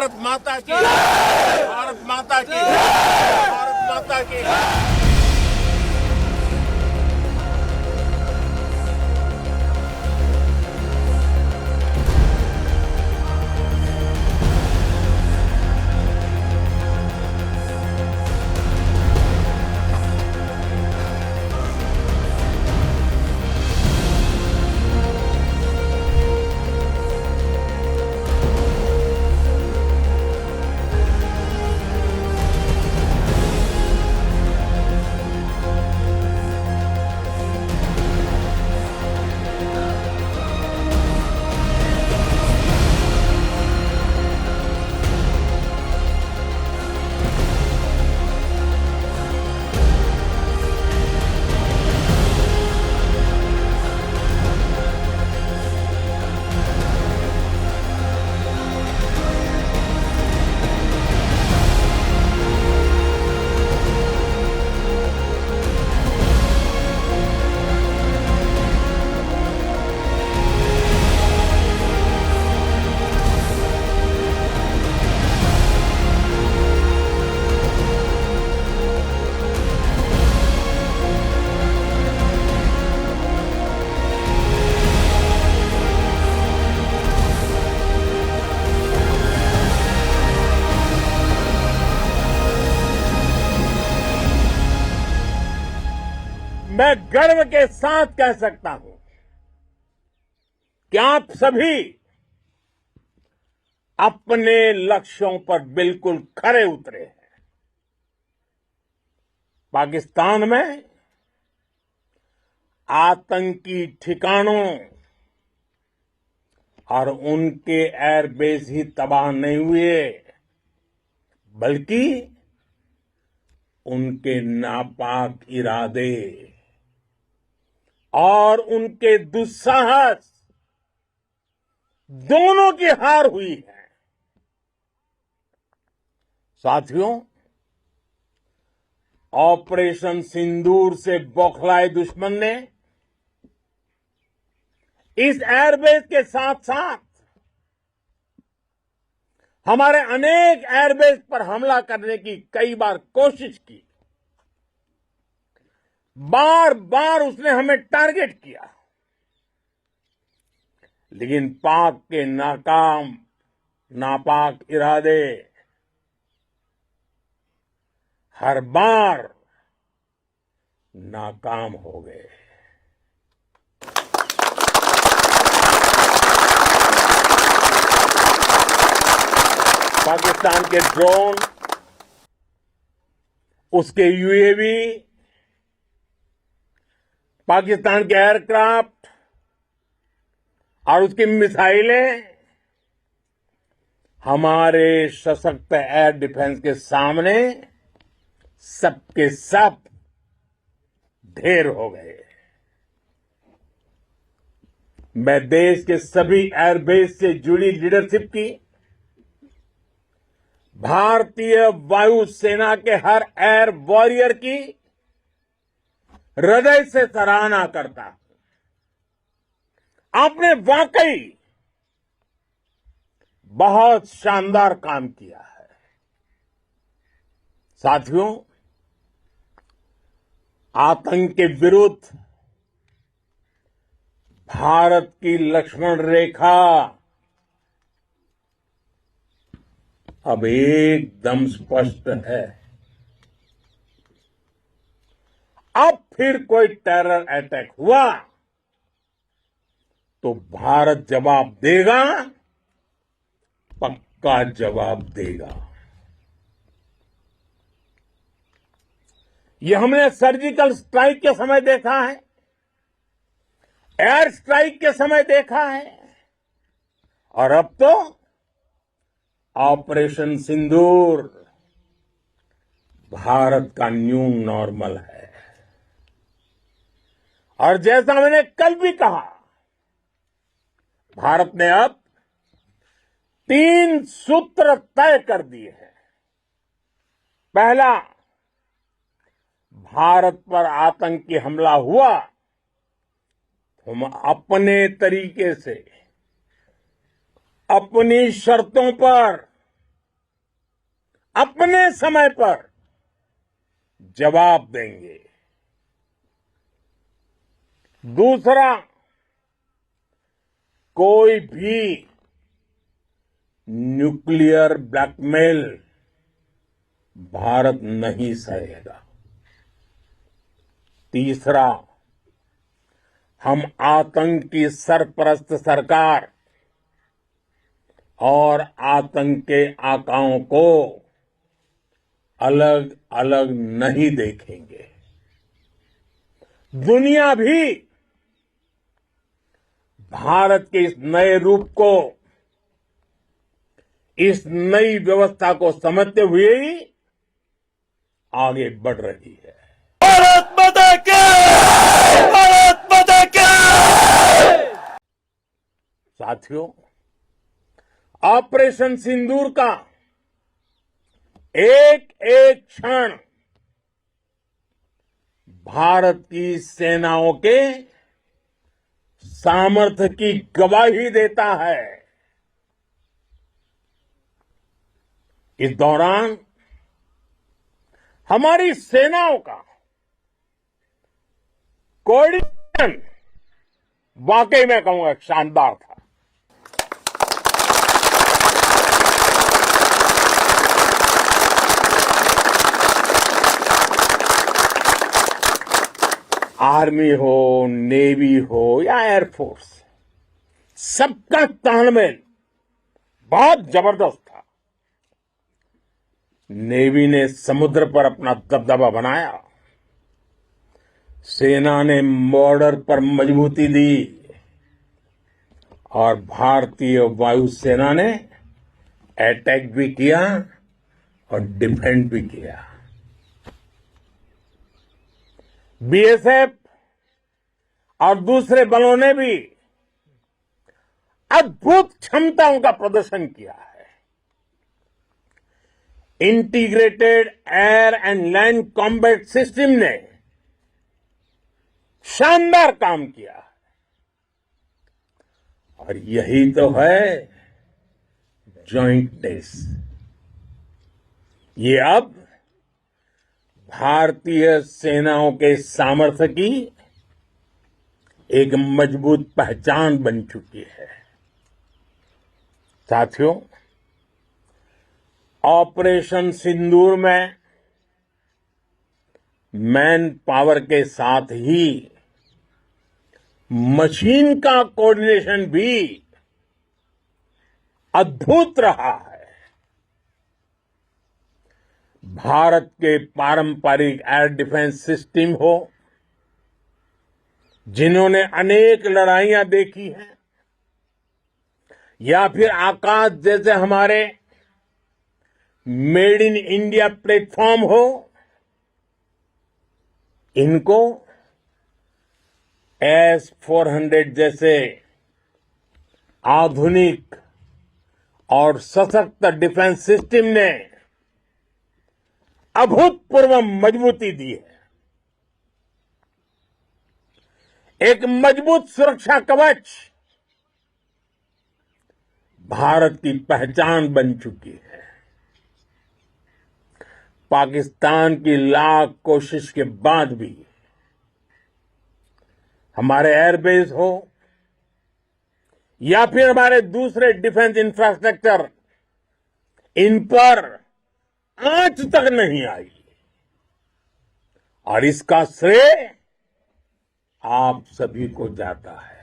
भारत माता की, भारत माता की, भारत माता की। मैं गर्व के साथ कह सकता हूं कि आप सभी अपने लक्ष्यों पर बिल्कुल खरे उतरे हैं। पाकिस्तान में आतंकी ठिकानों और उनके एयरबेस ही तबाह नहीं हुए, बल्कि उनके नापाक इरादे और उनके दुस्साहस दोनों की हार हुई है। साथियों, ऑपरेशन सिंदूर से बौखलाए दुश्मन ने इस एयरबेस के साथ साथ हमारे अनेक एयरबेस पर हमला करने की कई बार कोशिश की। बार बार उसने हमें टारगेट किया, लेकिन पाक के नापाक इरादे हर बार नाकाम हो गए। पाकिस्तान के ड्रोन, उसके यूएवी, पाकिस्तान के एयरक्राफ्ट और उसकी मिसाइलें हमारे सशक्त एयर डिफेंस के सामने सबके सब ढेर हो गए। मैं देश के सभी एयरबेस से जुड़ी लीडरशिप की, भारतीय वायुसेना के हर एयर वॉरियर की हृदय से सराहना करता हूं। आपने वाकई बहुत शानदार काम किया है। साथियों, आतंक के विरुद्ध भारत की लक्ष्मण रेखा अब एकदम स्पष्ट है। अब फिर कोई टेरर अटैक हुआ तो भारत जवाब देगा, पक्का जवाब देगा। ये हमने सर्जिकल स्ट्राइक के समय देखा है, एयर स्ट्राइक के समय देखा है, और अब तो ऑपरेशन सिंदूर भारत का न्यू नॉर्मल है। और जैसा मैंने कल भी कहा, भारत ने अब 3 सूत्र तय कर दिए हैं। पहला, भारत पर आतंकी हमला हुआ तो हम अपने तरीके से, अपनी शर्तों पर अपने समय पर जवाब देंगे। दूसरा, कोई भी न्यूक्लियर ब्लैकमेल भारत नहीं सहेगा। तीसरा, हम आतंक की सरपरस्त सरकार और आतंक के आकाओं को अलग अलग नहीं देखेंगे। दुनिया भी भारत के इस नए रूप को, इस नई व्यवस्था को समझते हुए ही आगे बढ़ रही है। भारत माता की! भारत माता की! साथियों, ऑपरेशन सिंदूर का एक एक क्षण भारत की सेनाओं के सामर्थ्य की गवाही देता है। इस दौरान हमारी सेनाओं का कोऑर्डिनेशन वाकई में कहूंगा शानदार था। आर्मी हो, नेवी हो या एयरफोर्स, सबका तालमेल बहुत जबरदस्त था। नेवी ने समुद्र पर अपना दबदबा बनाया, सेना ने बॉर्डर पर मजबूती दी और भारतीय वायुसेना ने अटैक भी किया और डिफेंड भी किया। बीएसएफ और दूसरे बलों ने भी अद्भुत क्षमताओं का प्रदर्शन किया है। Integrated air and land combat system ने शानदार काम किया है। और यही तो है जॉइंटनेस। ये अब भारतीय सेनाओं के सामर्थ्य की एक मजबूत पहचान बन चुकी है। साथियों, ऑपरेशन सिंदूर में मैन पावर के साथ ही मशीन का कोऑर्डिनेशन भी अद्भुत रहा है। भारत के पारंपरिक एयर डिफेंस सिस्टम हो, जिन्होंने अनेक लड़ाइयां देखी हैं, या फिर आकाश जैसे हमारे मेड इन इंडिया प्लेटफॉर्म हो, इनको S-400 जैसे आधुनिक और सशक्त डिफेंस सिस्टम ने अभूतपूर्व मजबूती दी है। एक मजबूत सुरक्षा कवच भारत की पहचान बन चुकी है। पाकिस्तान की लाख कोशिश के बाद भी हमारे एयरबेस हो या फिर हमारे दूसरे डिफेंस इंफ्रास्ट्रक्चर, इन पर आंच तक नहीं आई। और इसका श्रेय आप सभी को जाता है।